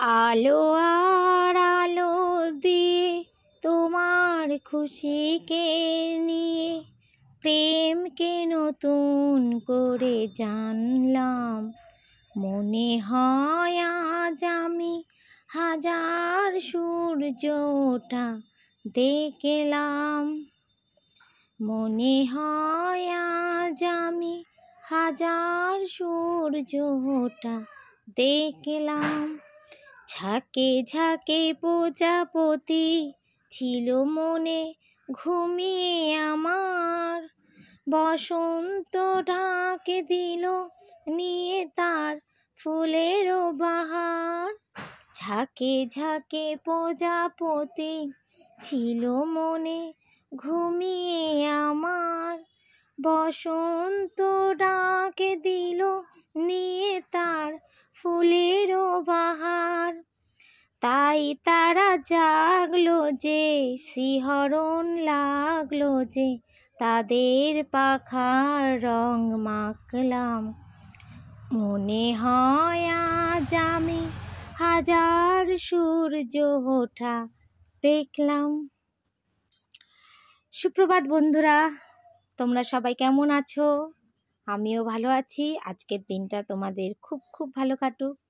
আলো আর আলো দিয়ে তোমার খুশিকে নিয়ে প্রেমকে নতুন করে জানলাম। মনে হয় আজ আমি হাজার সূর্য ওঠা দেখলাম। মনে হয় আজ আমি হাজার সূর্য ওঠা দেখলাম। ঝাঁকে ঝাঁকে প্রজাপতি ছিল মনে ঘুমিয়ে আমার, বসন্ত ঢাকে দিল নিয়ে তার ফুলেরও বাহার। ঝাঁকে ঝাঁকে প্রজাপতি ছিল মনে ঘুমিয়ে আমার, বসন্ত ডাকে দিল নিয়ে তার ফুলেরও বাহার। তাই তারা জাগলো যে, শিহরণ লাগলো যে, তাদের পাখার রং মাখলাম। মনে হয় আজ আমি হাজার সূর্য ওঠা দেখলাম। সুপ্রভাত বন্ধুরা, তোমরা সবাই কেমন আছো? আমিও ভালো আছি। আজকের দিনটা তোমাদের খুব খুব ভালো কাটুক।